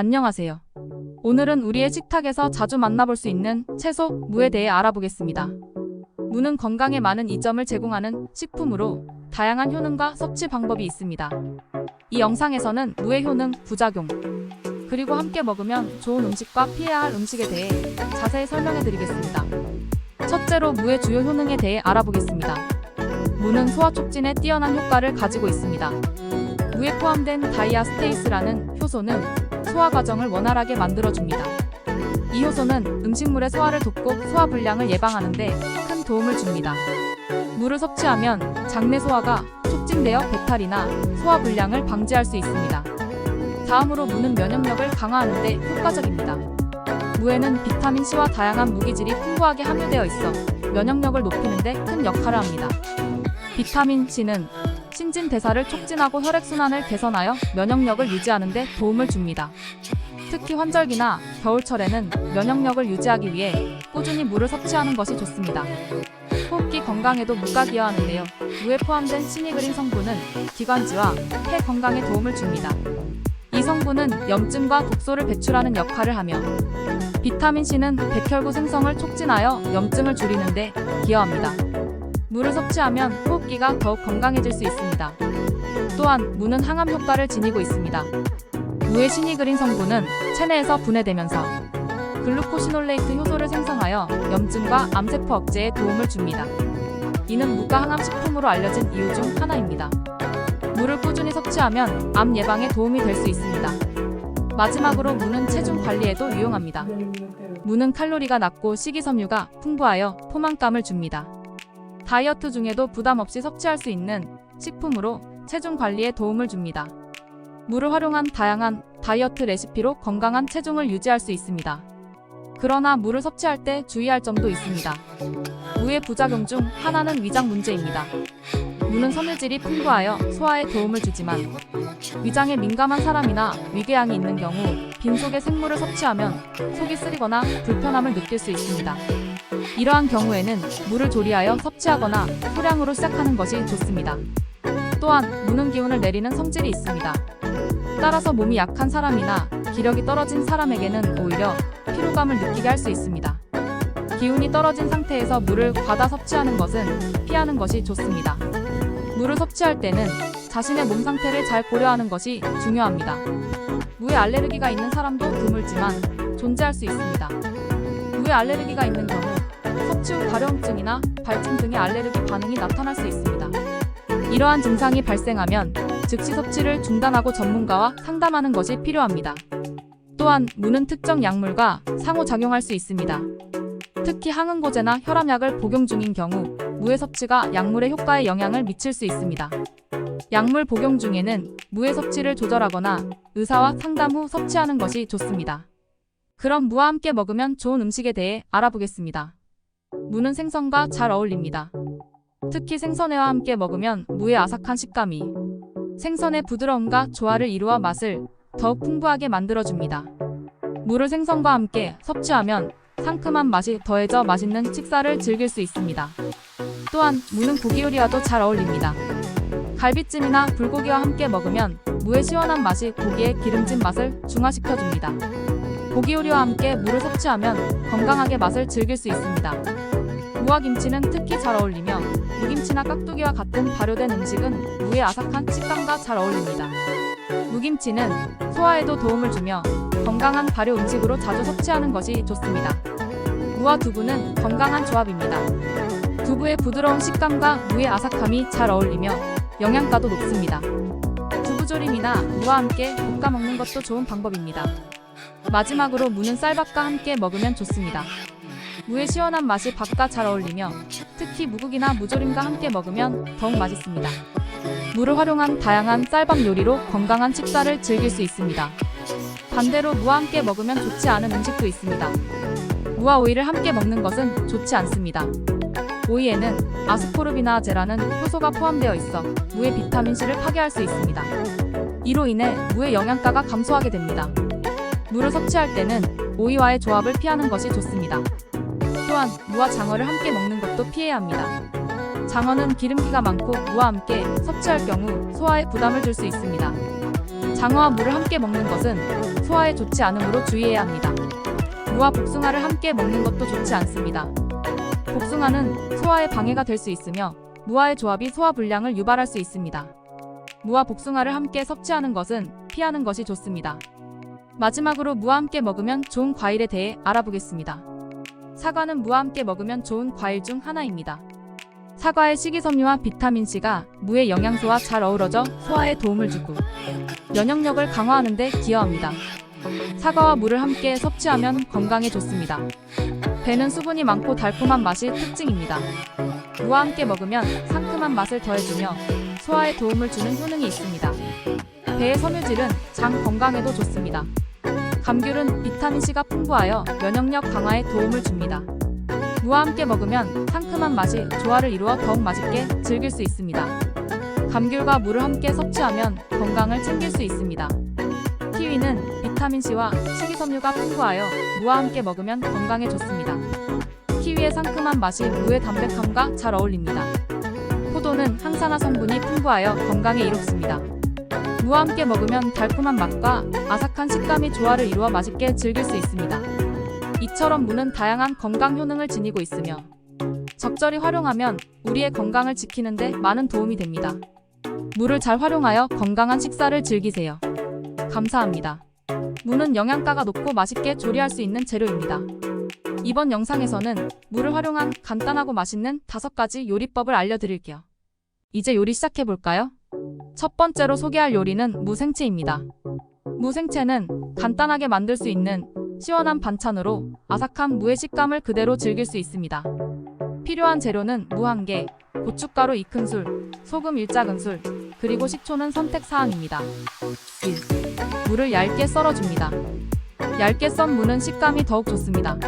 안녕하세요. 오늘은 우리의 식탁에서 자주 만나볼 수 있는 채소, 무에 대해 알아보겠습니다. 무는 건강에 많은 이점을 제공하는 식품으로 다양한 효능과 섭취 방법이 있습니다. 이 영상에서는 무의 효능, 부작용, 그리고 함께 먹으면 좋은 음식과 피해야 할 음식에 대해 자세히 설명해 드리겠습니다. 첫째로 무의 주요 효능에 대해 알아보겠습니다. 무는 소화 촉진에 뛰어난 효과를 가지고 있습니다. 무에 포함된 다이아스테이스라는 효소는 소화 과정을 원활하게 만들어줍니다. 이 효소는 음식물의 소화를 돕고 소화 불량을 예방하는 데 큰 도움을 줍니다. 무를 섭취하면 장내 소화가 촉진되어 배탈이나 소화 불량을 방지할 수 있습니다. 다음으로 무는 면역력을 강화하는 데 효과적입니다. 무에는 비타민C와 다양한 무기질이 풍부하게 함유되어 있어 면역력을 높이는 데 큰 역할을 합니다. 비타민C는 신진대사를 촉진하고 혈액순환을 개선하여 면역력을 유지하는 데 도움을 줍니다. 특히 환절기나 겨울철에는 면역력을 유지하기 위해 꾸준히 무를 섭취하는 것이 좋습니다. 호흡기 건강에도 무가 기여하는데요. 무에 포함된 시니그린 성분은 기관지와 폐 건강에 도움을 줍니다. 이 성분은 염증과 독소를 배출하는 역할을 하며 비타민C는 백혈구 생성을 촉진하여 염증을 줄이는 데 기여합니다. 무를 섭취하면 호흡기가 더욱 건강해질 수 있습니다. 또한 무는 항암 효과를 지니고 있습니다. 무의 시니그린 성분은 체내에서 분해되면서 글루코시놀레이트 효소를 생성하여 염증과 암세포 억제에 도움을 줍니다. 이는 무가 항암 식품으로 알려진 이유 중 하나입니다. 무를 꾸준히 섭취하면 암 예방에 도움이 될 수 있습니다. 마지막으로 무는 체중 관리에도 유용합니다. 무는 칼로리가 낮고 식이섬유가 풍부하여 포만감을 줍니다. 다이어트 중에도 부담 없이 섭취할 수 있는 식품으로 체중 관리에 도움을 줍니다. 무를 활용한 다양한 다이어트 레시피로 건강한 체중을 유지할 수 있습니다. 그러나 무를 섭취할 때 주의할 점도 있습니다. 무의 부작용 중 하나는 위장 문제입니다. 무는 섬유질이 풍부하여 소화에 도움을 주지만 위장에 민감한 사람이나 위궤양이 있는 경우 빈속에 생무를 섭취하면 속이 쓰리거나 불편함을 느낄 수 있습니다. 이러한 경우에는 무를 조리하여 섭취하거나 소량으로 시작하는 것이 좋습니다. 또한 무는 기운을 내리는 성질이 있습니다. 따라서 몸이 약한 사람이나 기력이 떨어진 사람에게는 오히려 피로감을 느끼게 할 수 있습니다. 기운이 떨어진 상태에서 무를 과다 섭취하는 것은 피하는 것이 좋습니다. 무를 섭취할 때는 자신의 몸 상태를 잘 고려하는 것이 중요합니다. 무에 알레르기가 있는 사람도 드물지만 존재할 수 있습니다. 무에 알레르기가 있는 경우 섭취 후 가려움증이나 발진 등의 알레르기 반응이 나타날 수 있습니다. 이러한 증상이 발생하면 즉시 섭취를 중단하고 전문가와 상담하는 것이 필요합니다. 또한 무는 특정 약물과 상호작용할 수 있습니다. 특히 항응고제나 혈압약을 복용 중인 경우 무의 섭취가 약물의 효과에 영향을 미칠 수 있습니다. 약물 복용 중에는 무의 섭취를 조절하거나 의사와 상담 후 섭취하는 것이 좋습니다. 그럼 무와 함께 먹으면 좋은 음식에 대해 알아보겠습니다. 무는 생선과 잘 어울립니다. 특히 생선회와 함께 먹으면 무의 아삭한 식감이 생선의 부드러움과 조화를 이루어 맛을 더욱 풍부하게 만들어줍니다. 무를 생선과 함께 섭취하면 상큼한 맛이 더해져 맛있는 식사를 즐길 수 있습니다. 또한 무는 고기 요리와도 잘 어울립니다. 갈비찜이나 불고기와 함께 먹으면 무의 시원한 맛이 고기의 기름진 맛을 중화시켜줍니다. 고기 요리와 함께 무를 섭취하면 건강하게 맛을 즐길 수 있습니다. 무와 김치는 특히 잘 어울리며 무김치나 깍두기와 같은 발효된 음식은 무의 아삭한 식감과 잘 어울립니다. 무김치는 소화에도 도움을 주며 건강한 발효 음식으로 자주 섭취하는 것이 좋습니다. 무와 두부는 건강한 조합입니다. 두부의 부드러운 식감과 무의 아삭함이 잘 어울리며 영양가도 높습니다. 두부조림이나 무와 함께 볶아 먹는 것도 좋은 방법입니다. 마지막으로 무는 쌀밥과 함께 먹으면 좋습니다. 무의 시원한 맛이 밥과 잘 어울리며 특히 무국이나 무조림과 함께 먹으면 더욱 맛있습니다. 무를 활용한 다양한 쌀밥 요리로 건강한 식사를 즐길 수 있습니다. 반대로 무와 함께 먹으면 좋지 않은 음식도 있습니다. 무와 오이를 함께 먹는 것은 좋지 않습니다. 오이에는 아스코르비나제라는 효소가 포함되어 있어 무의 비타민C를 파괴할 수 있습니다. 이로 인해 무의 영양가가 감소하게 됩니다. 무를 섭취할 때는 오이와의 조합을 피하는 것이 좋습니다. 또한 무와 장어를 함께 먹는 것도 피해야 합니다. 장어는 기름기가 많고 무와 함께 섭취할 경우 소화에 부담을 줄 수 있습니다. 장어와 무를 함께 먹는 것은 소화에 좋지 않으므로 주의해야 합니다. 무와 복숭아를 함께 먹는 것도 좋지 않습니다. 복숭아는 소화에 방해가 될 수 있으며 무와의 조합이 소화 불량을 유발할 수 있습니다. 무와 복숭아를 함께 섭취하는 것은 피하는 것이 좋습니다. 마지막으로 무와 함께 먹으면 좋은 과일에 대해 알아보겠습니다. 사과는 무와 함께 먹으면 좋은 과일 중 하나입니다. 사과의 식이섬유와 비타민C가 무의 영양소와 잘 어우러져 소화에 도움을 주고 면역력을 강화하는 데 기여합니다. 사과와 무를 함께 섭취하면 건강에 좋습니다. 배는 수분이 많고 달콤한 맛이 특징입니다. 무와 함께 먹으면 상큼한 맛을 더해주며 소화에 도움을 주는 효능이 있습니다. 배의 섬유질은 장 건강에도 좋습니다. 감귤은 비타민C가 풍부하여 면역력 강화에 도움을 줍니다. 무와 함께 먹으면 상큼한 맛이 조화를 이루어 더욱 맛있게 즐길 수 있습니다. 감귤과 무를 함께 섭취하면 건강을 챙길 수 있습니다. 키위는 비타민C와 식이섬유가 풍부하여 무와 함께 먹으면 건강에 좋습니다. 키위의 상큼한 맛이 무의 담백함과 잘 어울립니다. 포도는 항산화 성분이 풍부하여 건강에 이롭습니다. 무와 함께 먹으면 달콤한 맛과 아삭한 식감이 조화를 이루어 맛있게 즐길 수 있습니다. 이처럼 무는 다양한 건강 효능을 지니고 있으며 적절히 활용하면 우리의 건강을 지키는 데 많은 도움이 됩니다. 무를 잘 활용하여 건강한 식사를 즐기세요. 감사합니다. 무는 영양가가 높고 맛있게 조리할 수 있는 재료입니다. 이번 영상에서는 무를 활용한 간단하고 맛있는 5가지 요리법을 알려드릴게요. 이제 요리 시작해볼까요? 첫 번째로 소개할 요리는 무생채입니다. 무생채는 간단하게 만들 수 있는 시원한 반찬으로 아삭한 무의 식감을 그대로 즐길 수 있습니다. 필요한 재료는 무 1개, 고춧가루 2큰술, 소금 1작은술, 그리고 식초는 선택사항입니다. 1. 무를 얇게 썰어줍니다. 얇게 썬 무는 식감이 더욱 좋습니다.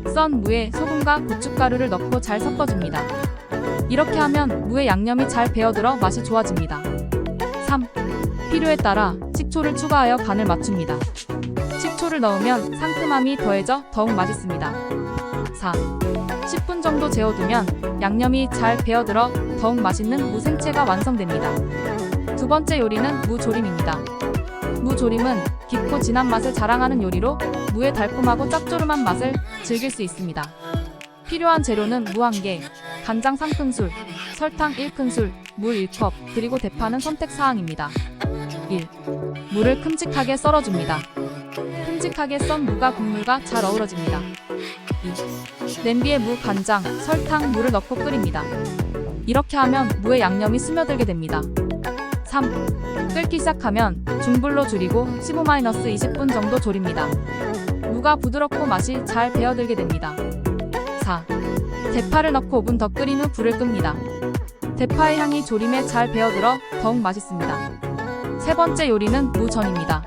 2. 썬 무에 소금과 고춧가루를 넣고 잘 섞어줍니다. 이렇게 하면 무의 양념이 잘 배어들어 맛이 좋아집니다. 3. 필요에 따라 식초를 추가하여 간을 맞춥니다. 식초를 넣으면 상큼함이 더해져 더욱 맛있습니다. 4. 10분 정도 재워두면 양념이 잘 배어들어 더욱 맛있는 무생채가 완성됩니다. 두 번째 요리는 무조림입니다. 무조림은 깊고 진한 맛을 자랑하는 요리로 무의 달콤하고 짭조름한 맛을 즐길 수 있습니다. 필요한 재료는 무 1개, 간장 3큰술, 설탕 1큰술, 물 1컵, 그리고 대파는 선택사항입니다. 1. 무를 큼직하게 썰어줍니다. 큼직하게 썬 무가 국물과 잘 어우러집니다. 2. 냄비에 무, 간장, 설탕, 물을 넣고 끓입니다. 이렇게 하면 무의 양념이 스며들게 됩니다. 3. 끓기 시작하면 중불로 줄이고 15-20분 정도 졸입니다. 무가 부드럽고 맛이 잘 배어들게 됩니다. 4. 대파를 넣고 5분 더 끓인 후 불을 끕니다. 대파의 향이 조림에 잘 배어들어 더욱 맛있습니다. 세 번째 요리는 무전입니다.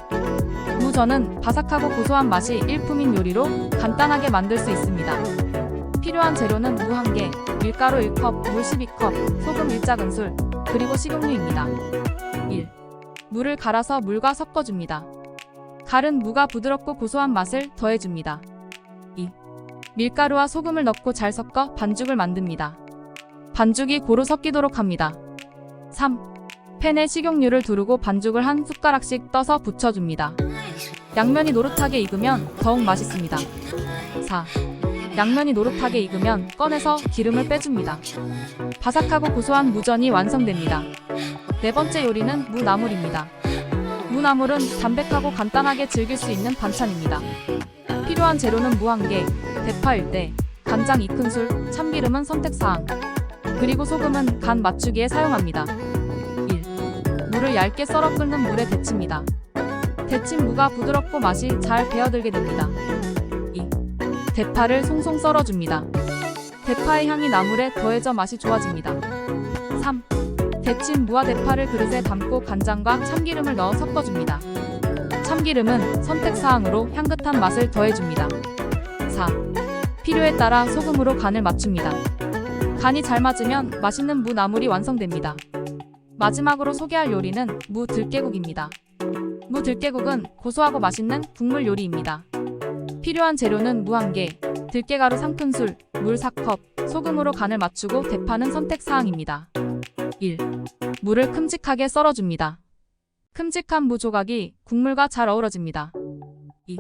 무전은 바삭하고 고소한 맛이 일품인 요리로 간단하게 만들 수 있습니다. 필요한 재료는 무 1개, 밀가루 1컵, 물 12컵, 소금 1작은술, 그리고 식용유입니다. 1. 물을 갈아서 물과 섞어줍니다. 갈은 무가 부드럽고 고소한 맛을 더해줍니다. 2. 밀가루와 소금을 넣고 잘 섞어 반죽을 만듭니다. 반죽이 고루 섞이도록 합니다. 3. 팬에 식용유를 두르고 반죽을 한 숟가락씩 떠서 부쳐줍니다. 양면이 노릇하게 익으면 더욱 맛있습니다. 4. 양면이 노릇하게 익으면 꺼내서 기름을 빼줍니다. 바삭하고 고소한 무전이 완성됩니다. 네 번째 요리는 무나물입니다. 무나물은 담백하고 간단하게 즐길 수 있는 반찬입니다. 필요한 재료는 무 1개, 대파 1대, 간장 2큰술, 참기름은 선택사항, 그리고 소금은 간 맞추기에 사용합니다. 1. 무를 얇게 썰어 끓는 물에 데칩니다. 데친 무가 부드럽고 맛이 잘 배어들게 됩니다. 2. 대파를 송송 썰어줍니다. 대파의 향이 나물에 더해져 맛이 좋아집니다. 3. 데친 무와 대파를 그릇에 담고 간장과 참기름을 넣어 섞어줍니다. 참기름은 선택사항으로 향긋한 맛을 더해줍니다. 4. 필요에 따라 소금으로 간을 맞춥니다. 간이 잘 맞으면 맛있는 무나물이 완성됩니다. 마지막으로 소개할 요리는 무 들깨국입니다. 무 들깨국은 고소하고 맛있는 국물 요리입니다. 필요한 재료는 무 1개, 들깨가루 3큰술, 물 4컵, 소금으로 간을 맞추고 대파는 선택사항입니다. 1. 무를 큼직하게 썰어줍니다. 큼직한 무 조각이 국물과 잘 어우러집니다. 2.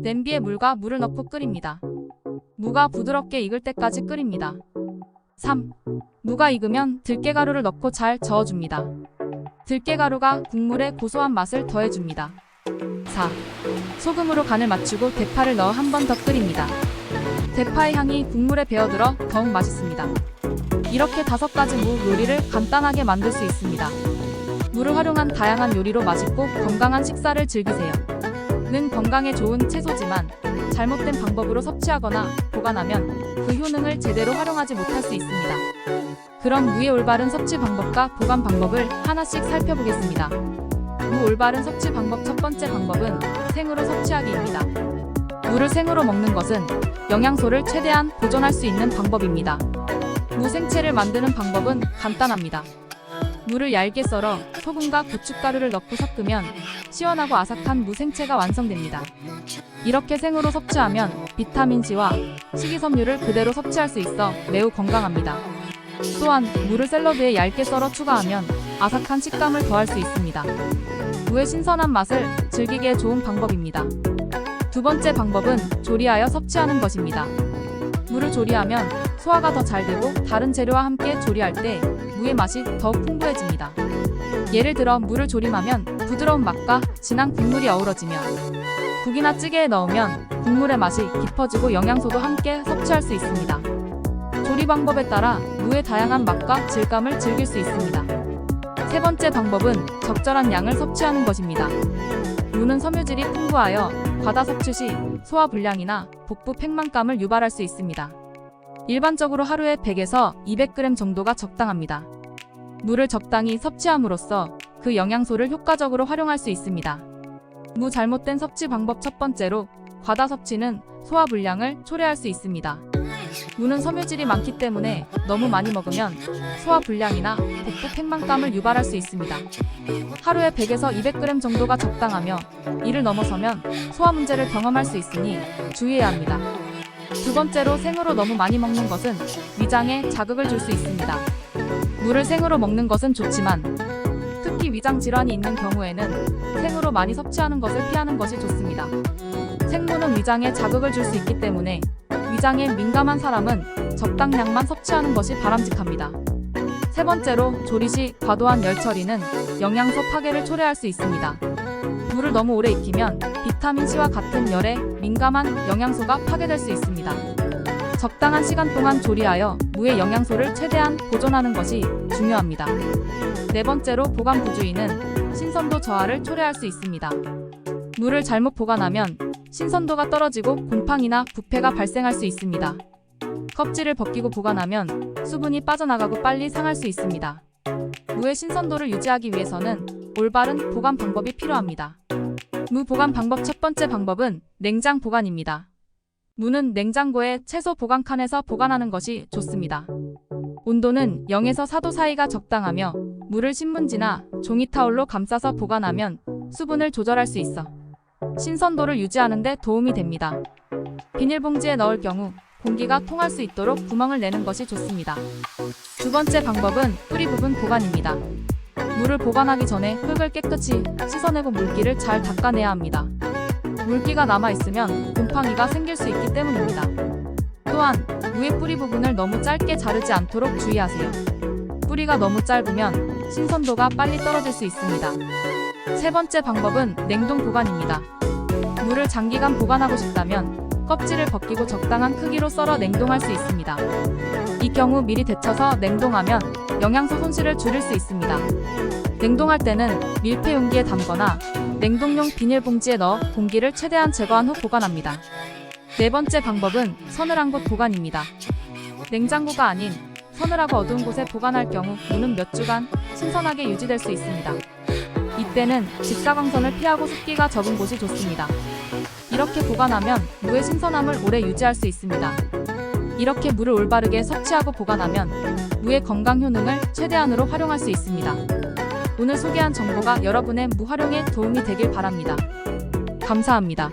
냄비에 물과 물을 넣고 끓입니다. 무가 부드럽게 익을 때까지 끓입니다. 3. 무가 익으면 들깨가루를 넣고 잘 저어줍니다. 들깨가루가 국물에 고소한 맛을 더해줍니다. 4. 소금으로 간을 맞추고 대파를 넣어 한 번 더 끓입니다. 대파의 향이 국물에 배어들어 더욱 맛있습니다. 이렇게 5가지 무 요리를 간단하게 만들 수 있습니다. 무를 활용한 다양한 요리로 맛있고 건강한 식사를 즐기세요. 는 건강에 좋은 채소지만 잘못된 방법으로 섭취하거나 보관하면 그 효능을 제대로 활용하지 못할 수 있습니다. 그럼 무의 올바른 섭취 방법과 보관 방법을 하나씩 살펴보겠습니다. 무 올바른 섭취 방법. 첫 번째 방법은 생으로 섭취하기입니다. 무를 생으로 먹는 것은 영양소를 최대한 보존할 수 있는 방법입니다. 무 생채를 만드는 방법은 간단합니다. 무를 얇게 썰어 소금과 고춧가루를 넣고 섞으면 시원하고 아삭한 무 생채가 완성됩니다. 이렇게 생으로 섭취하면 비타민C와 식이섬유를 그대로 섭취할 수 있어 매우 건강합니다. 또한 무를 샐러드에 얇게 썰어 추가하면 아삭한 식감을 더할 수 있습니다. 무의 신선한 맛을 즐기기에 좋은 방법입니다. 두 번째 방법은 조리하여 섭취하는 것입니다. 무를 조리하면 소화가 더 잘 되고 다른 재료와 함께 조리할 때 무의 맛이 더욱 풍부해집니다. 예를 들어 무를 조림하면 부드러운 맛과 진한 국물이 어우러지며 국이나 찌개에 넣으면 국물의 맛이 깊어지고 영양소도 함께 섭취할 수 있습니다. 조리 방법에 따라 무의 다양한 맛과 질감을 즐길 수 있습니다. 세 번째 방법은 적절한 양을 섭취하는 것입니다. 무는 섬유질이 풍부하여 과다 섭취 시 소화불량이나 복부 팽만감을 유발할 수 있습니다. 일반적으로 하루에 100에서 200g 정도가 적당합니다. 무를 적당히 섭취함으로써 그 영양소를 효과적으로 활용할 수 있습니다. 무 잘못된 섭취 방법. 첫 번째로 과다 섭취는 소화불량을 초래할 수 있습니다. 무는 섬유질이 많기 때문에 너무 많이 먹으면 소화불량이나 복부 팽만감을 유발할 수 있습니다. 하루에 100에서 200g 정도가 적당하며 이를 넘어서면 소화 문제를 경험할 수 있으니 주의해야 합니다. 두 번째로 생으로 너무 많이 먹는 것은 위장에 자극을 줄 수 있습니다. 무를 생으로 먹는 것은 좋지만 특히 위장 질환이 있는 경우에는 생으로 많이 섭취하는 것을 피하는 것이 좋습니다. 생무는 위장에 자극을 줄 수 있기 때문에 위장에 민감한 사람은 적당량만 섭취하는 것이 바람직합니다. 세 번째로 조리 시 과도한 열 처리는 영양소 파괴를 초래할 수 있습니다. 무를 너무 오래 익히면 비타민C와 같은 열에 민감한 영양소가 파괴될 수 있습니다. 적당한 시간 동안 조리하여 무의 영양소를 최대한 보존하는 것이 중요합니다. 네 번째로 보관 부주의는 신선도 저하를 초래할 수 있습니다. 무를 잘못 보관하면 신선도가 떨어지고 곰팡이나 부패가 발생할 수 있습니다. 껍질을 벗기고 보관하면 수분이 빠져나가고 빨리 상할 수 있습니다. 무의 신선도를 유지하기 위해서는 올바른 보관 방법이 필요합니다. 무 보관 방법. 첫 번째 방법은 냉장 보관입니다. 무는 냉장고에 채소 보관 칸에서 보관하는 것이 좋습니다. 온도는 0에서 4도 사이가 적당하며 무를 신문지나 종이 타올로 감싸서 보관하면 수분을 조절할 수 있어 신선도를 유지하는 데 도움이 됩니다. 비닐봉지에 넣을 경우 공기가 통할 수 있도록 구멍을 내는 것이 좋습니다. 두 번째 방법은 뿌리 부분 보관입니다. 무를 보관하기 전에 흙을 깨끗이 씻어내고 물기를 잘 닦아내야 합니다. 물기가 남아있으면 곰팡이가 생길 수 있기 때문입니다. 또한 무의 뿌리 부분을 너무 짧게 자르지 않도록 주의하세요. 뿌리가 너무 짧으면 신선도가 빨리 떨어질 수 있습니다. 세 번째 방법은 냉동 보관입니다. 무를 장기간 보관하고 싶다면 껍질을 벗기고 적당한 크기로 썰어 냉동할 수 있습니다. 이 경우 미리 데쳐서 냉동하면 영양소 손실을 줄일 수 있습니다. 냉동할 때는 밀폐 용기에 담거나 냉동용 비닐봉지에 넣어 공기를 최대한 제거한 후 보관합니다. 네 번째 방법은 서늘한 곳 보관입니다. 냉장고가 아닌 서늘하고 어두운 곳에 보관할 경우 무는 몇 주간 신선하게 유지될 수 있습니다. 이때는 직사광선을 피하고 습기가 적은 곳이 좋습니다. 이렇게 보관하면 무의 신선함을 오래 유지할 수 있습니다. 이렇게 무를 올바르게 섭취하고 보관하면 무의 건강 효능을 최대한으로 활용할 수 있습니다. 오늘 소개한 정보가 여러분의 무 활용에 도움이 되길 바랍니다. 감사합니다.